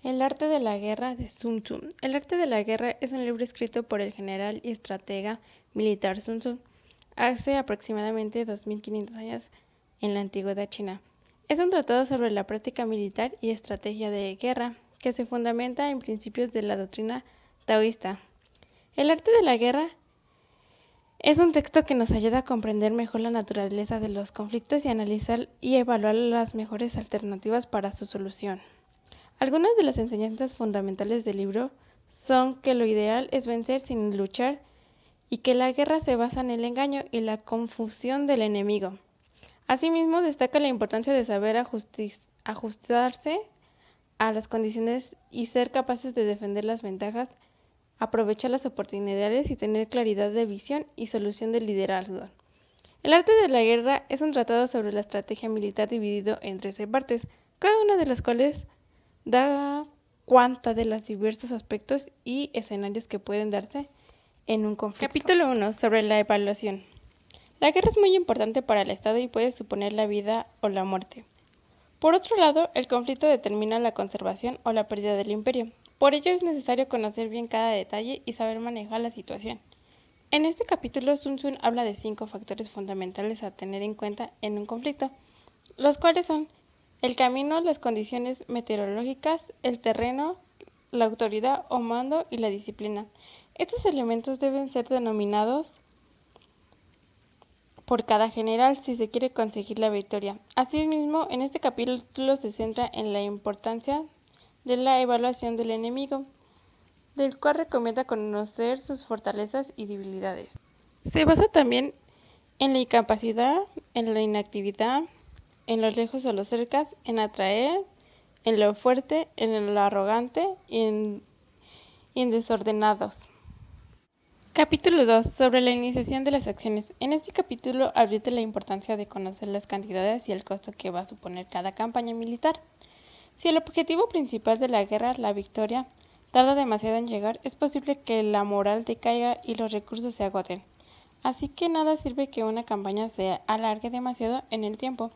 El arte de la guerra de Sun Tzu. El arte de la guerra es un libro escrito por el general y estratega militar Sun Tzu hace aproximadamente 2500 años en la antigüedad china. Es un tratado sobre la práctica militar y estrategia de guerra que se fundamenta en principios de la doctrina taoísta. El arte de la guerra es un texto que nos ayuda a comprender mejor la naturaleza de los conflictos y analizar y evaluar las mejores alternativas para su solución. Algunas de las enseñanzas fundamentales del libro son que lo ideal es vencer sin luchar y que la guerra se basa en el engaño y la confusión del enemigo. Asimismo, destaca la importancia de saber ajustarse a las condiciones y ser capaces de defender las ventajas, aprovechar las oportunidades y tener claridad de visión y solución del liderazgo. El arte de la guerra es un tratado sobre la estrategia militar dividido en 13 partes, cada una de las cuales da cuenta de los diversos aspectos y escenarios que pueden darse en un conflicto. Capítulo 1. Sobre la evaluación. La guerra es muy importante para el Estado y puede suponer la vida o la muerte. Por otro lado, el conflicto determina la conservación o la pérdida del imperio. Por ello es necesario conocer bien cada detalle y saber manejar la situación. En este capítulo, Sun Tzu habla de 5 factores fundamentales a tener en cuenta en un conflicto, los cuales son el camino, las condiciones meteorológicas, el terreno, la autoridad o mando y la disciplina. Estos elementos deben ser denominados por cada general si se quiere conseguir la victoria. Asimismo, en este capítulo se centra en la importancia de la evaluación del enemigo, del cual recomienda conocer sus fortalezas y debilidades. Se basa también en la incapacidad, en la inactividad, en lo lejos o lo cerca, en atraer, en lo fuerte, en lo arrogante y en desordenados. Capítulo 2. Sobre la iniciación de las acciones. En este capítulo advierte la importancia de conocer las cantidades y el costo que va a suponer cada campaña militar. Si el objetivo principal de la guerra, la victoria, tarda demasiado en llegar, es posible que la moral decaiga y los recursos se agoten. Así que nada sirve que una campaña se alargue demasiado en el tiempo.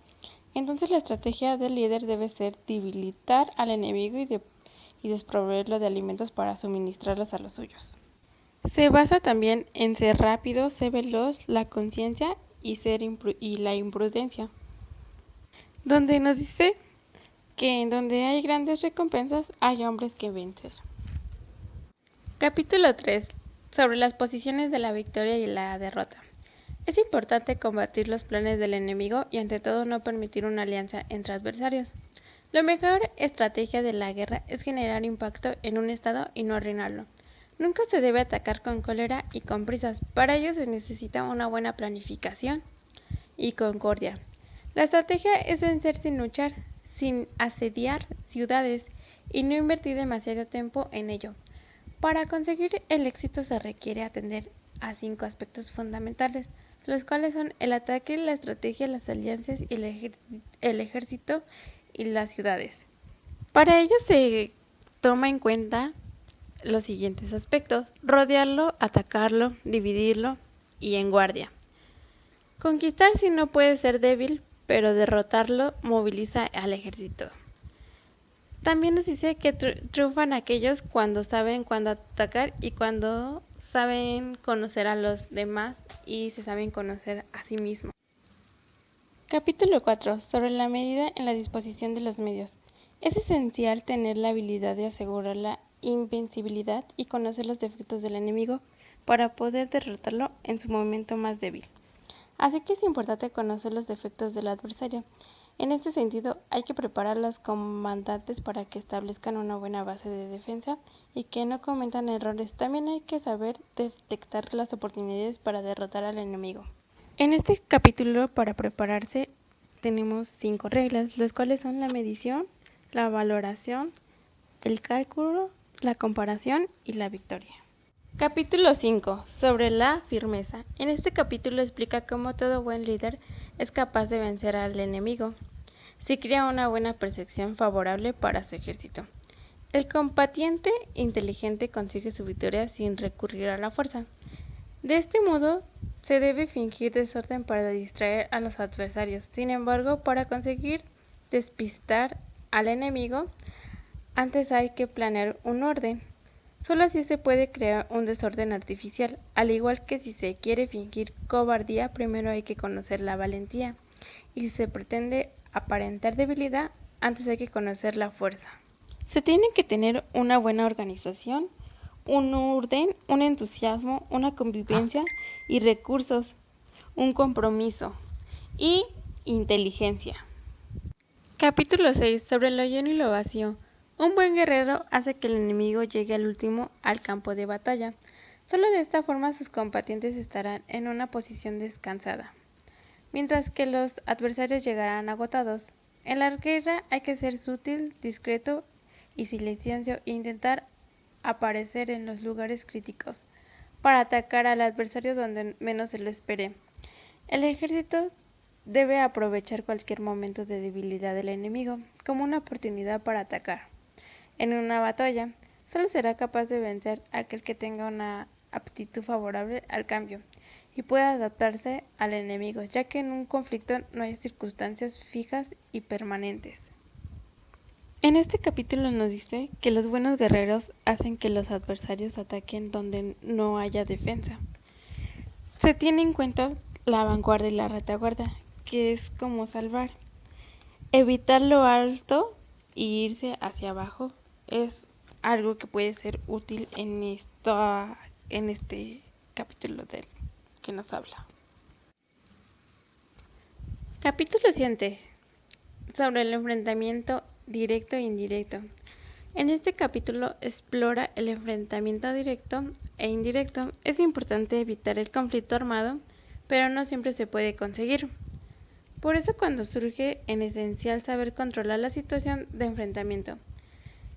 Entonces la estrategia del líder debe ser debilitar al enemigo y desproveerlo de alimentos para suministrarlos a los suyos. Se basa también en ser rápido, ser veloz, la conciencia y la imprudencia. Donde nos dice que en donde hay grandes recompensas hay hombres que vencer. Capítulo 3. Sobre las posiciones de la victoria y la derrota. Es importante combatir los planes del enemigo y ante todo no permitir una alianza entre adversarios. La mejor estrategia de la guerra es generar impacto en un estado y no arruinarlo. Nunca se debe atacar con cólera y con prisas. Para ello se necesita una buena planificación y concordia. La estrategia es vencer sin luchar, sin asediar ciudades y no invertir demasiado tiempo en ello. Para conseguir el éxito se requiere atender a 5 aspectos fundamentales, los cuales son el ataque, la estrategia, las alianzas y el ejército y las ciudades. Para ello se toma en cuenta los siguientes aspectos: rodearlo, atacarlo, dividirlo y en guardia. Conquistar si no puede ser débil, pero derrotarlo moviliza al ejército. También nos dice que triunfan aquellos cuando saben cuándo atacar y cuando saben conocer a los demás y se saben conocer a sí mismos. Capítulo 4. Sobre la medida en la disposición de los medios. Es esencial tener la habilidad de asegurar la invencibilidad y conocer los defectos del enemigo para poder derrotarlo en su momento más débil. Así que es importante conocer los defectos del adversario. En este sentido, hay que preparar a los comandantes para que establezcan una buena base de defensa y que no cometan errores. También hay que saber detectar las oportunidades para derrotar al enemigo. En este capítulo, para prepararse, tenemos 5 reglas, las cuales son la medición, la valoración, el cálculo, la comparación y la victoria. Capítulo 5. Sobre la firmeza. En este capítulo explica cómo todo buen líder es capaz de vencer al enemigo si crea una buena percepción favorable para su ejército. El combatiente inteligente consigue su victoria sin recurrir a la fuerza. De este modo, se debe fingir desorden para distraer a los adversarios. Sin embargo, para conseguir despistar al enemigo, antes hay que planear un orden. Solo así se puede crear un desorden artificial, al igual que si se quiere fingir cobardía, primero hay que conocer la valentía, y si se pretende aparentar debilidad, antes hay que conocer la fuerza. Se tiene que tener una buena organización, un orden, un entusiasmo, una convivencia y recursos, un compromiso y inteligencia. Capítulo 6. Sobre lo lleno y lo vacío. Un buen guerrero hace que el enemigo llegue al último al campo de batalla. Solo de esta forma sus combatientes estarán en una posición descansada, mientras que los adversarios llegarán agotados. En la guerra hay que ser sutil, discreto y silencioso e intentar aparecer en los lugares críticos para atacar al adversario donde menos se lo espere. El ejército debe aprovechar cualquier momento de debilidad del enemigo como una oportunidad para atacar. En una batalla, solo será capaz de vencer aquel que tenga una aptitud favorable al cambio y pueda adaptarse al enemigo, ya que en un conflicto no hay circunstancias fijas y permanentes. En este capítulo nos dice que los buenos guerreros hacen que los adversarios ataquen donde no haya defensa. Se tiene en cuenta la vanguardia y la retaguardia, que es como salvar. Evitar lo alto e irse hacia abajo es algo que puede ser útil en este capítulo del que nos habla. Capítulo 7. Sobre el enfrentamiento directo e indirecto. En este capítulo explora el enfrentamiento directo e indirecto. Es importante evitar el conflicto armado, pero no siempre se puede conseguir. Por eso cuando surge es esencial saber controlar la situación de enfrentamiento.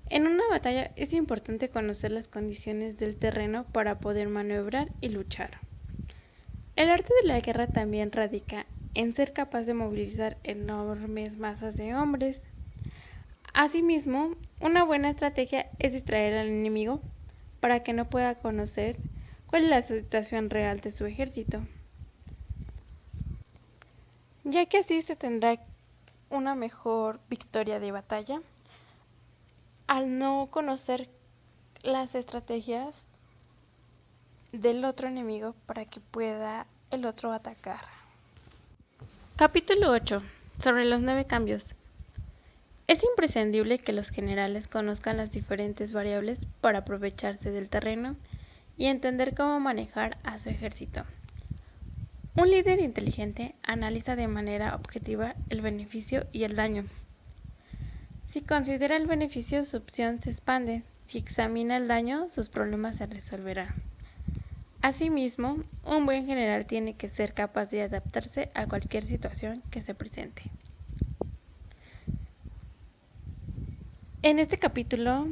En una batalla es importante conocer las condiciones del terreno para poder maniobrar y luchar. El arte de la guerra también radica en ser capaz de movilizar enormes masas de hombres. Asimismo, una buena estrategia es distraer al enemigo para que no pueda conocer cuál es la situación real de su ejército, ya que así se tendrá una mejor victoria de batalla al no conocer las estrategias del otro enemigo para que pueda el otro atacar. Capítulo 8. Sobre los 9 cambios. Es imprescindible que los generales conozcan las diferentes variables para aprovecharse del terreno y entender cómo manejar a su ejército. Un líder inteligente analiza de manera objetiva el beneficio y el daño. Si considera el beneficio, su opción se expande. Si examina el daño, sus problemas se resolverán. Asimismo, un buen general tiene que ser capaz de adaptarse a cualquier situación que se presente. En este capítulo,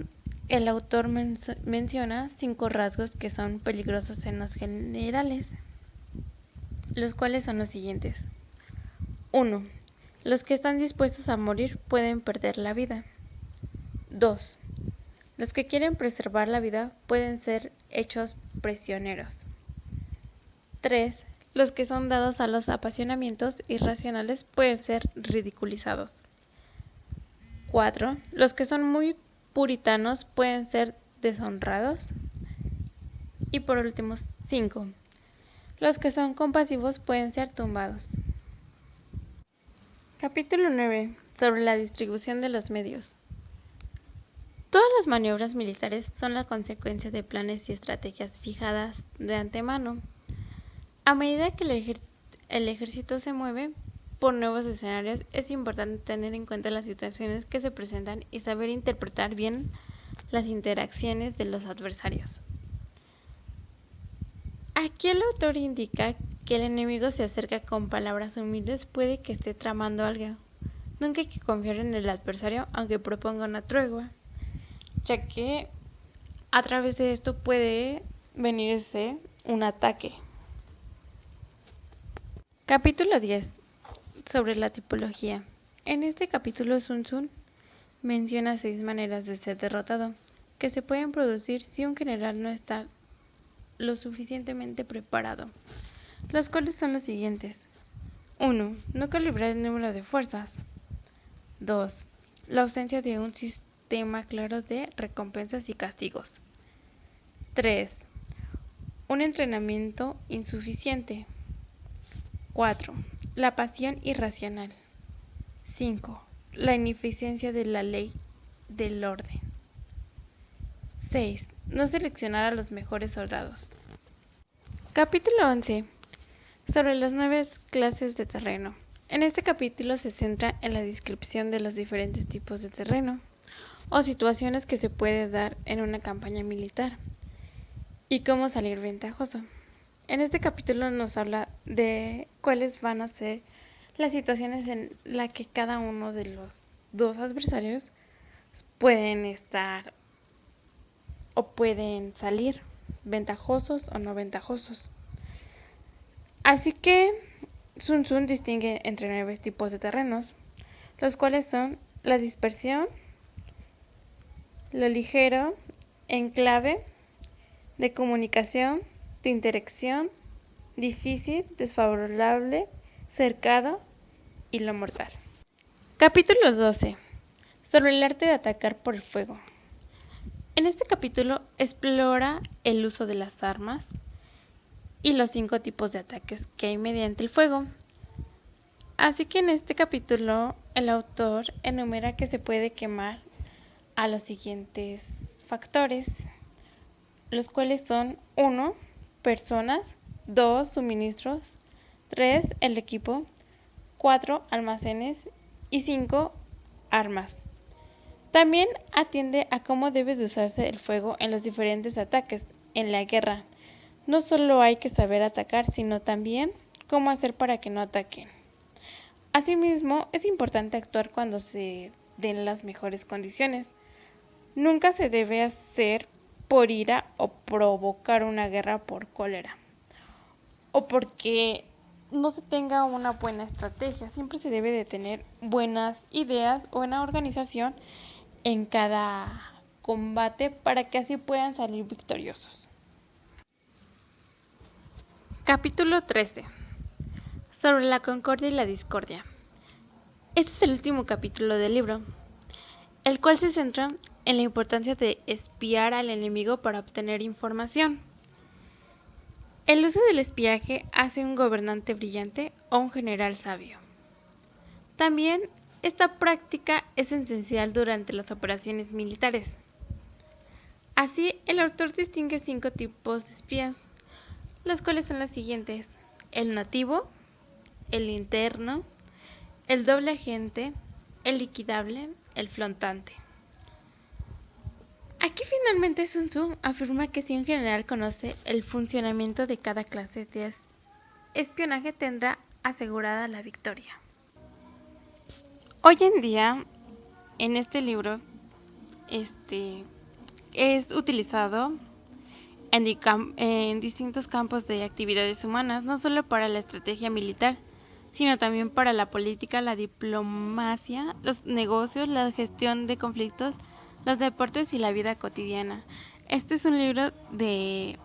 el autor menciona 5 rasgos que son peligrosos en los generales, los cuales son los siguientes. 1. Los que están dispuestos a morir pueden perder la vida. 2. Los que quieren preservar la vida pueden ser hechos prisioneros. 3. Los que son dados a los apasionamientos irracionales pueden ser ridiculizados. 4. Los que son muy puritanos pueden ser deshonrados. Y por último, 5. Los que son compasivos pueden ser tumbados. Capítulo 9. Sobre la distribución de los medios. Todas las maniobras militares son la consecuencia de planes y estrategias fijadas de antemano. A medida que el ejército se mueve por nuevos escenarios, es importante tener en cuenta las situaciones que se presentan y saber interpretar bien las interacciones de los adversarios. Aquí el autor indica que el enemigo se acerca con palabras humildes, puede que esté tramando algo. Nunca hay que confiar en el adversario aunque proponga una tregua, ya que a través de esto puede venirse un ataque. Capítulo 10. Sobre la tipología. En este capítulo Sun Tzu menciona 6 maneras de ser derrotado, que se pueden producir si un general no está lo suficientemente preparado, los cuales son los siguientes. 1. No calibrar el número de fuerzas. 2. La ausencia de un sistema claro de recompensas y castigos. 3. Un entrenamiento insuficiente. 4. La pasión irracional. 5. La ineficiencia de la ley del orden. 6. No seleccionar a los mejores soldados. Capítulo 11. Sobre las 9 clases de terreno. En este capítulo se centra en la descripción de los diferentes tipos de terreno o situaciones que se puede dar en una campaña militar y cómo salir ventajoso. En este capítulo nos habla de cuáles van a ser las situaciones en las que cada uno de los dos adversarios pueden estar o pueden salir ventajosos o no ventajosos. Así que Sun Tzu distingue entre 9 tipos de terrenos, los cuales son la dispersión, lo ligero, enclave, de comunicación, de interacción, difícil, desfavorable, cercado y lo mortal. Capítulo 12. Sobre el arte de atacar por el fuego. En este capítulo explora el uso de las armas y los 5 tipos de ataques que hay mediante el fuego. Así que en este capítulo el autor enumera que se puede quemar a los siguientes factores, los cuales son 1. Personas, 2. Suministros, 3. El equipo, 4. Almacenes y 5. Armas. También atiende a cómo debe de usarse el fuego en los diferentes ataques en la guerra. No solo hay que saber atacar, sino también cómo hacer para que no ataquen. Asimismo, es importante actuar cuando se den las mejores condiciones. Nunca se debe hacer por ira o provocar una guerra por cólera o porque no se tenga una buena estrategia. Siempre se debe de tener buenas ideas o buena organización en cada combate para que así puedan salir victoriosos. Capítulo 13. Sobre la concordia y la discordia. Este es el último capítulo del libro, el cual se centra en la importancia de espiar al enemigo para obtener información. El uso del espiaje hace un gobernante brillante o un general sabio. También esta práctica es esencial durante las operaciones militares. Así, el autor distingue 5 tipos de espías, los cuales son los siguientes: el nativo, el interno, el doble agente, el liquidable, el flotante. Aquí finalmente Sun Tzu afirma que si un general conoce el funcionamiento de cada clase de espionaje tendrá asegurada la victoria. Hoy en día, en este libro, es utilizado en distintos campos de actividades humanas, no solo para la estrategia militar, sino también para la política, la diplomacia, los negocios, la gestión de conflictos, los deportes y la vida cotidiana. Este es un libro de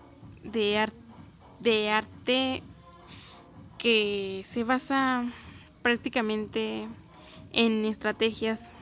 arte que se basa prácticamente en estrategias